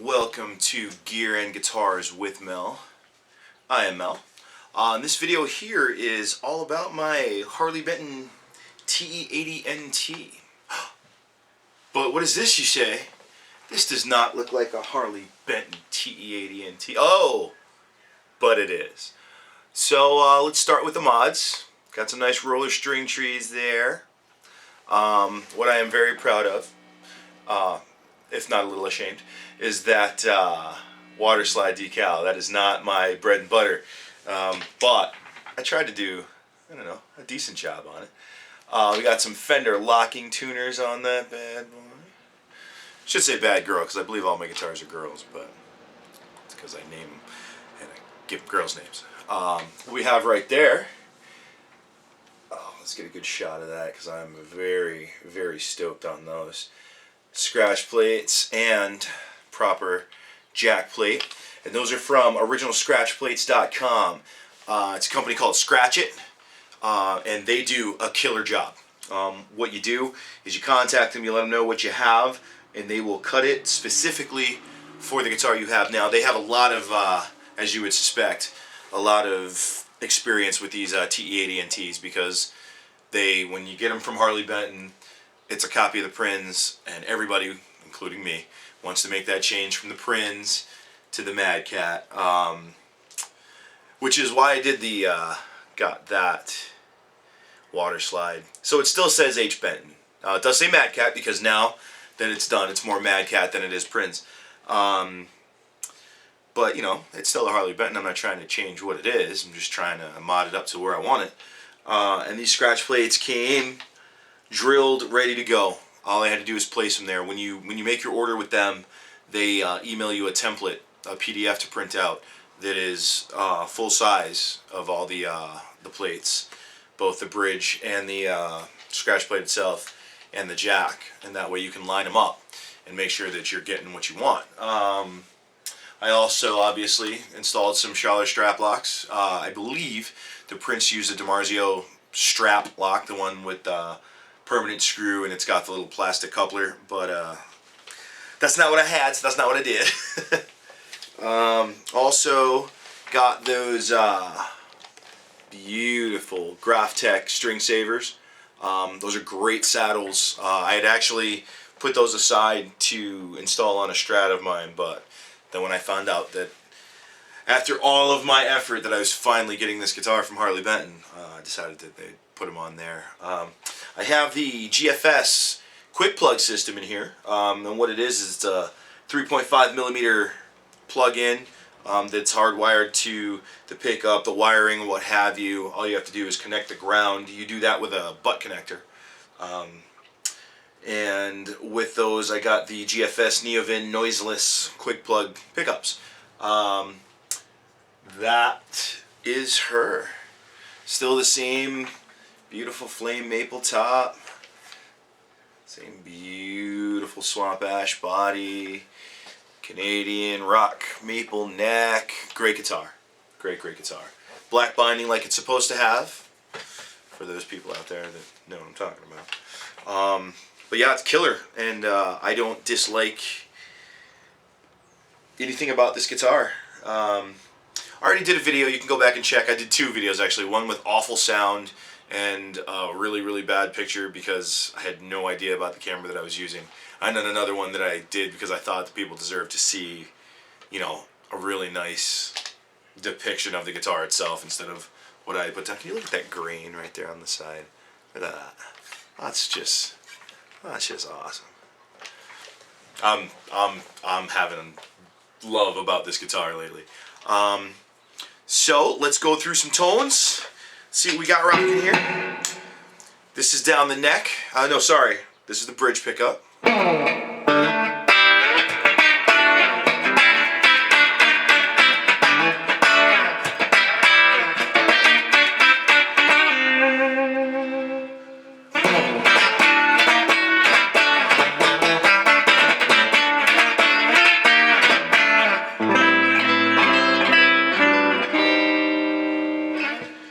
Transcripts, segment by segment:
Welcome to Gear and Guitars with Mel. I am Mel. This video here is all about my Harley Benton TE 80NT. But what is this, you say? This does not look like a Harley Benton TE 80NT. Oh, but it is. So let's start with the mods. Got some nice roller string trees there. What I am very proud of, if not a little ashamed, is that water slide decal. That is not my bread and butter, but I tried to do, I don't know, a decent job on it. We got some Fender locking tuners on that bad boy. Should say bad girl, because I believe all my guitars are girls, but it's because I name them and I give girls names. We have right there, let's get a good shot of that because I'm very, very stoked on those. Scratch plates and proper jack plate, and those are from originalscratchplates.com. It's a company called Scratch It, and they do a killer job. What you do is you contact them, you let them know what you have, and they will cut it specifically for the guitar you have. Now they have a lot of, as you would suspect, a lot of experience with these TE 80NTs, because they, when you get them from Harley Benton, it's a copy of the Prinz, and everybody, including me, wants to make that change from the Prinz to the MadCat, which is why I did the got that water slide. So it still says H Benton. It does say MadCat because now that it's done, it's more MadCat than it is Prinz. But you know, it's still a Harley Benton. I'm not trying to change what it is. I'm just trying to mod it up to where I want it. And these scratch plates came drilled, ready to go. All I had to do is place them there. When you make your order with them, they email you a template, a PDF to print out that is full size of all the plates, both the bridge and the scratch plate itself and the jack, and that way you can line them up and make sure that you're getting what you want. I also obviously installed some Charlotte strap locks. I believe the Prinz used a DiMarzio strap lock, the one with permanent screw, and it's got the little plastic coupler, but that's not what I had, so that's not what I did. Also got those beautiful Graphtec string savers. Those are great saddles. I had actually put those aside to install on a Strat of mine, but then when I found out that after all of my effort that I was finally getting this guitar from Harley Benton, I decided that they'd put them on there. I have the GFS quick plug system in here, and what it is it's a 3.5 millimeter plug-in that's hardwired to the pickup, the wiring, what have you. All you have to do is connect the ground. You do that with a butt connector. And with those, I got the GFS Neovin noiseless quick plug pickups. That is her. Still the same beautiful flame maple top. Same beautiful swamp ash body. Canadian rock maple neck. Great guitar. Great guitar. Black binding like it's supposed to have. For those people out there that know what I'm talking about. But yeah, it's killer. And I don't dislike anything about this guitar. I already did a video. You can go back and check. I did 2 videos actually. One with awful sound and a really bad picture because I had no idea about the camera that I was using. And then another one that I did because I thought the people deserved to see, you know, a really nice depiction of the guitar itself instead of what I put down. Can you look at that grain right there on the side? Look at that. That's just awesome. I'm having love about this guitar lately. So let's go through some tones. See what we got rocking here. This is down the neck. No, sorry. This is the bridge pickup.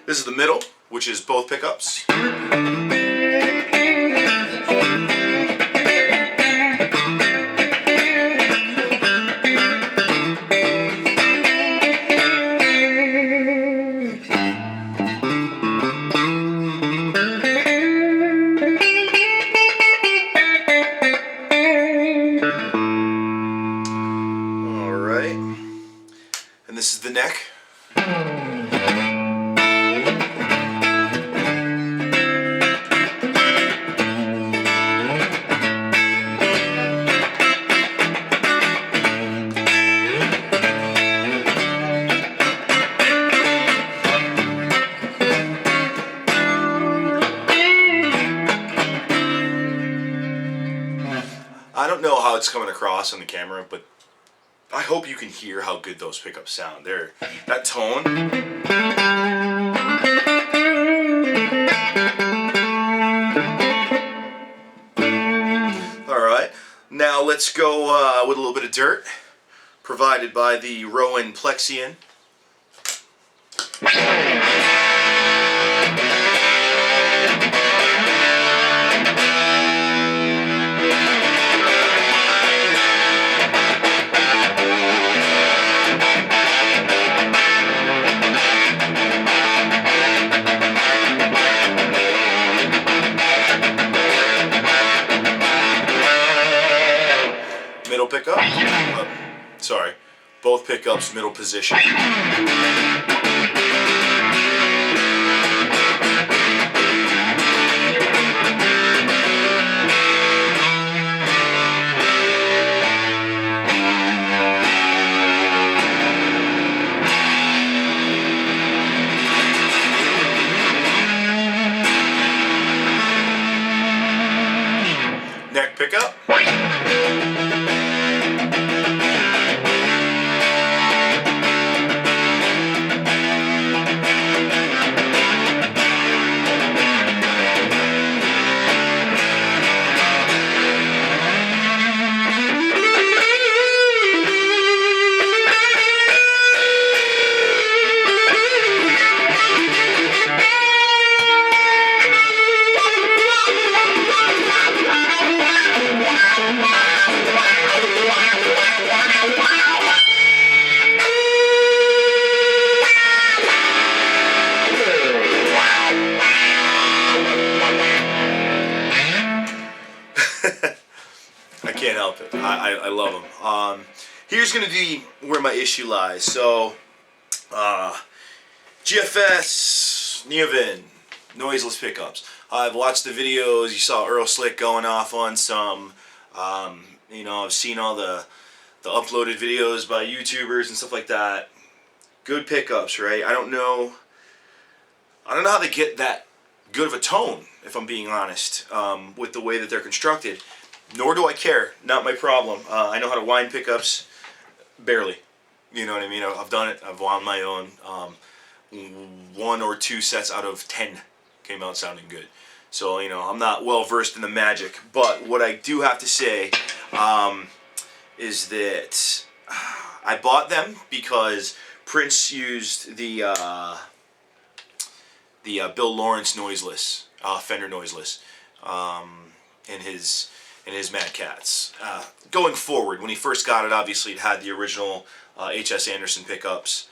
This is the middle, which is both pickups. Alright. And this is the neck. I don't know how it's coming across on the camera, but I hope you can hear how good those pickups sound. That tone. Alright, now let's go with a little bit of dirt, provided by the Rowan Plexian. Middle pickup. Sorry, both pickups middle position. Neck pickup. I can't help it. I love them. Here's going to be where my issue lies. So, GFS, Neovin, noiseless pickups. I've watched the videos. You saw Earl Slick going off on some. You know, I've seen all the uploaded videos by YouTubers and stuff like that. Good pickups, right? I don't know how they get that good of a tone if I'm being honest, with the way that they're constructed. Nor do I care. Not my problem. I know how to wind pickups, barely. You know what I mean? I've done it. I've wound my own. 1 or 2 sets out of 10 came out sounding good. So, you know, I'm not well versed in the magic. But what I do have to say is that I bought them because Prince used the Bill Lawrence noiseless, Fender noiseless, in his MadCats. Going forward, when he first got it, obviously it had the original H.S. Anderson pickups.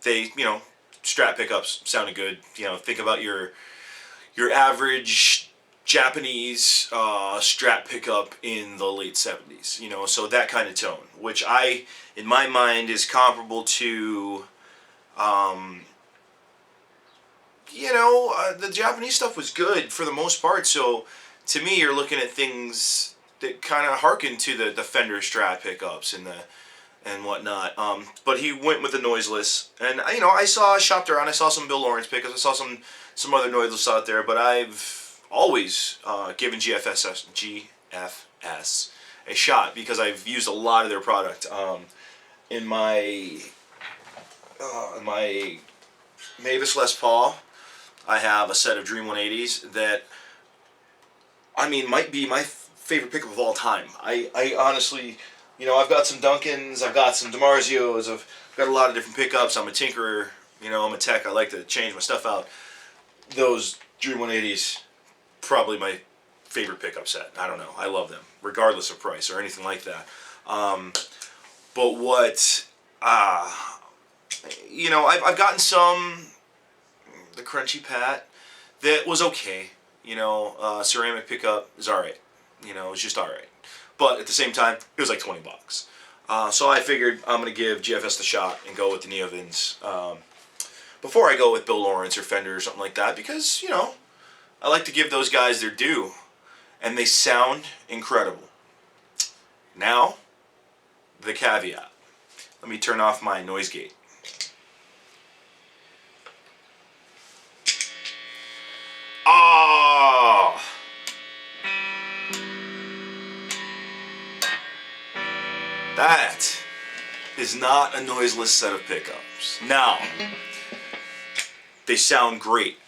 They, you know, Strat pickups sounded good. You know, think about your average Japanese Strat pickup in the late 70s. You know, so that kind of tone, which in my mind, is comparable to, you know, the Japanese stuff was good for the most part. So to me, you're looking at things that kind of harken to the Fender Strat pickups and whatnot. But he went with the noiseless, and you know, I shopped around. I saw some Bill Lawrence pickups. I saw some other noiseless out there, but I've always given GFS a shot because I've used a lot of their product. In my Mavis Les Paul, I have a set of Dream 180s that, I mean, might be my favorite pickup of all time. I honestly, you know, I've got some Duncans, I've got some DiMarzios, I've got a lot of different pickups. I'm a tinkerer, you know, I'm a tech. I like to change my stuff out. Those Dream 180s, probably my favorite pickup set. I don't know. I love them, regardless of price or anything like that. But what, you know, I've gotten the Crunchy Pat, that was okay. You know, ceramic pickup is alright. You know, it's just alright. But at the same time, it was like $20. So I figured I'm going to give GFS the shot and go with the Neovins before I go with Bill Lawrence or Fender or something like that, because, you know, I like to give those guys their due, and they sound incredible. Now, the caveat. Let me turn off my noise gate. Ah! That is not a noiseless set of pickups. Now, they sound great.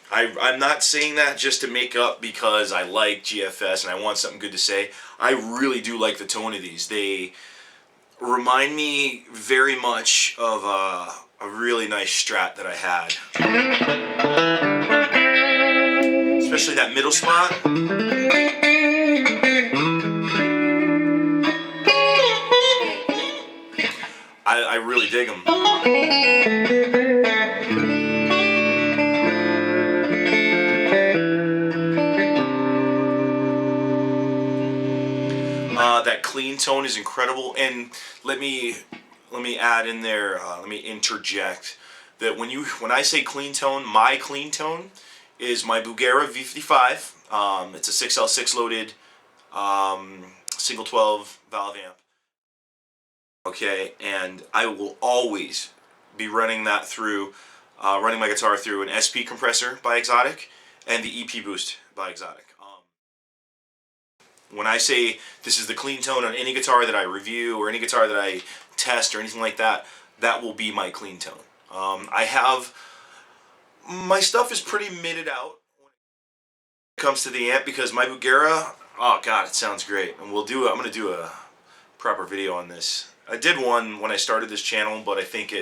I'm not saying that just to make up because I like GFS and I want something good to say. I really do like the tone of these. They remind me very much of a really nice Strat that I had. Especially that middle spot. I really dig them. That clean tone is incredible, and let me add in there. Let me interject that when I say clean tone, my clean tone is my Bugera V55. It's a 6L6 loaded single 12 valve amp. Okay, and I will always be running that through, running my guitar through an SP compressor by Exotic and the EP Boost by Exotic. When I say this is the clean tone on any guitar that I review or any guitar that I test or anything like that, that will be my clean tone. My stuff is pretty mitted out when it comes to the amp because my Bugera, oh god, it sounds great. And I'm going to do a proper video on this. I did one when I started this channel, but I think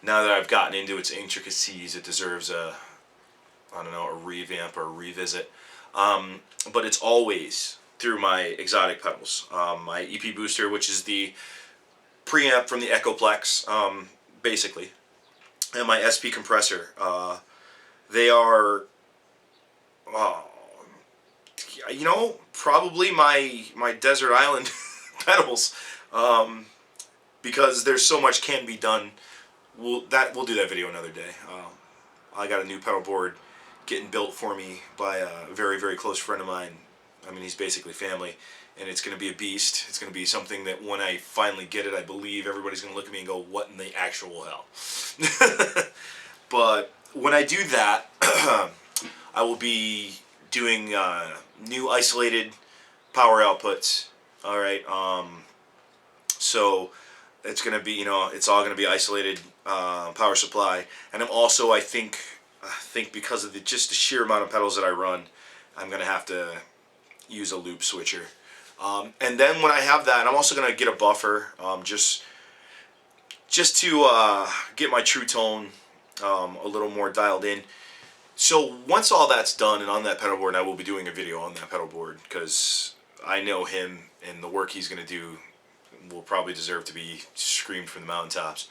now that I've gotten into its intricacies, it deserves a revamp or a revisit. But it's always through my Exotic pedals. My EP Booster, which is the preamp from the Echoplex, basically, and my SP compressor. They are, you know, probably my desert island pedals, because there's so much can be done. We'll do that video another day. I got a new pedal board getting built for me by a very, very close friend of mine. I mean, he's basically family, and it's going to be a beast. It's going to be something that when I finally get it, I believe everybody's going to look at me and go, what in the actual hell? But when I do that, I will be doing new isolated power outputs. All right. So it's gonna be, it's all gonna be isolated power supply, and I'm also, I think because of just the sheer amount of pedals that I run, I'm gonna have to use a loop switcher. And then when I have that, I'm also gonna get a buffer, just to get my true tone a little more dialed in. So once all that's done and on that pedal board, and I will be doing a video on that pedal board because I know him and the work he's going to do will probably deserve to be screamed from the mountaintops.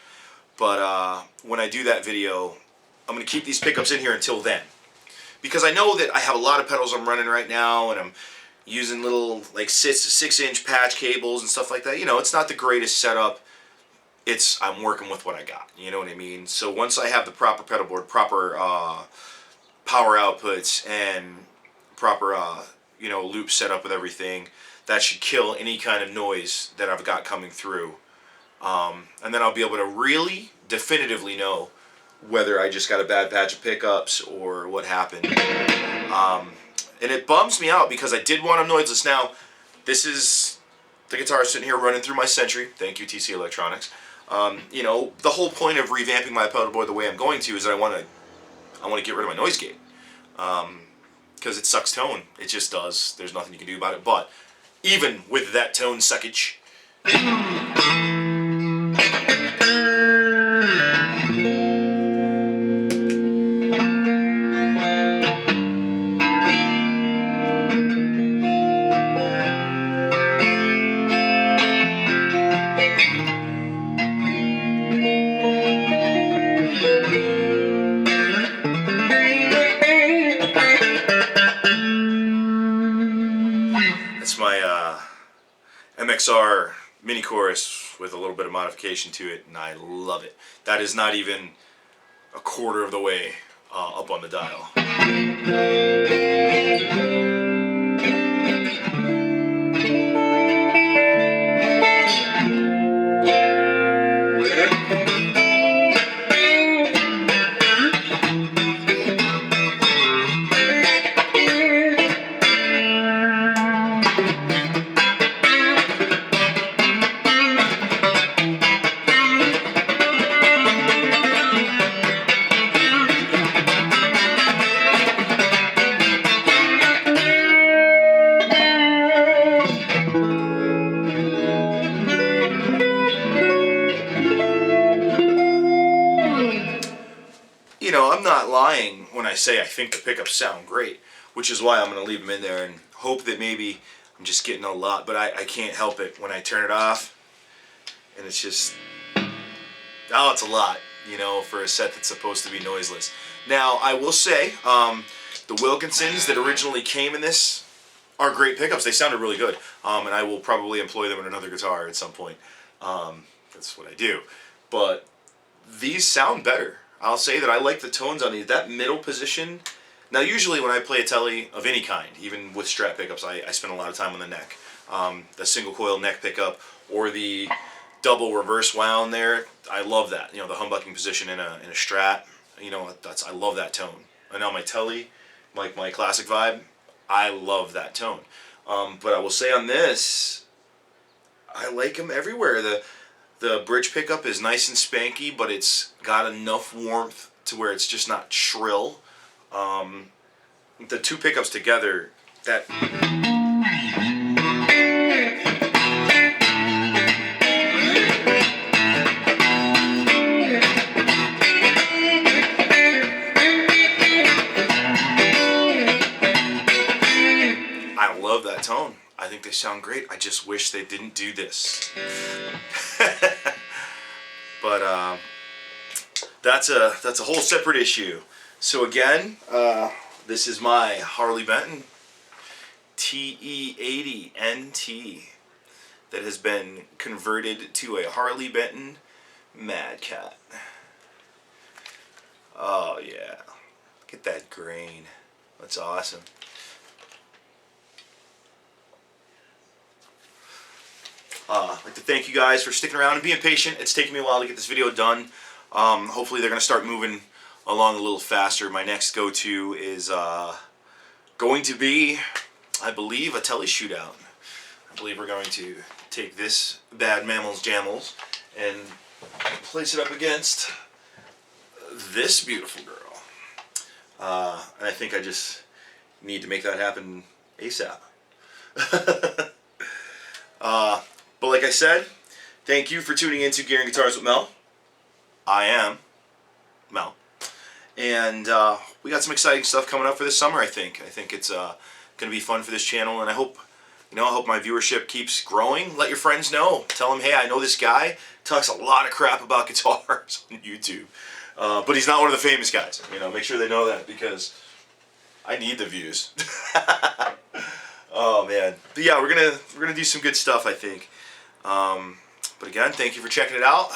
But when I do that video, I'm going to keep these pickups in here until then, because I know that I have a lot of pedals I'm running right now, and I'm using little like 6-inch patch cables and stuff like that. It's not the greatest setup. I'm working with what I got. You know what I mean? So once I have the proper pedal board, proper power outputs, and proper loop set up with everything, that should kill any kind of noise that I've got coming through. And then I'll be able to really definitively know whether I just got a bad patch of pickups or what happened. And it bums me out because I did want them noiseless. Now, this is the guitar sitting here running through my Sentry. Thank you, TC Electronics. The whole point of revamping my pedal board the way I'm going to is that I want to get rid of my noise gate, because it sucks tone. It just does. There's nothing you can do about it. But even with that tone suckage, that's my MXR mini chorus with a little bit of modification to it, and I love it. That is not even a quarter of the way up on the dial. I'm not lying when I say I think the pickups sound great, which is why I'm going to leave them in there and hope that maybe I'm just getting a lot, but I can't help it when I turn it off, and it's just, it's a lot, for a set that's supposed to be noiseless. Now, I will say, the Wilkinsons that originally came in this are great pickups. They sounded really good, and I will probably employ them in another guitar at some point. That's what I do. But these sound better. I'll say that I like the tones on these. That middle position. Now, usually when I play a Tele of any kind, even with Strat pickups, I spend a lot of time on the neck. The single coil neck pickup or the double reverse wound there. I love that. The humbucking position in a Strat. I love that tone. And now my Tele, like my classic vibe, I love that tone. But I will say on this, I like them everywhere. The bridge pickup is nice and spanky, but it's got enough warmth to where it's just not shrill. The two pickups together, that... I love that tone. I think they sound great. I just wish they didn't do this. But that's a whole separate issue. So again, this is my Harley Benton TE 80NT that has been converted to a Harley Benton MadCat. Oh yeah, look at that grain. That's awesome. I'd like to thank you guys for sticking around and being patient. It's taken me a while to get this video done. Hopefully they're going to start moving along a little faster, my next go-to is going to be, I believe, a tele shootout. I believe we're going to take this Bad Mammals Jammals and place it up against this beautiful girl. And I think I just need to make that happen ASAP. But like I said, thank you for tuning in to Gear and Guitars with Mel. I am Mel. And we got some exciting stuff coming up for this summer, I think. I think it's going to be fun for this channel, and I hope my viewership keeps growing. Let your friends know. Tell them, hey, I know this guy talks a lot of crap about guitars on YouTube. But he's not one of the famous guys. Make sure they know that, because I need the views. Oh man. But yeah, we're gonna do some good stuff, I think. But again, thank you for checking it out.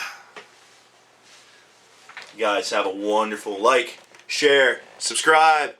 You guys have a wonderful like, share, subscribe.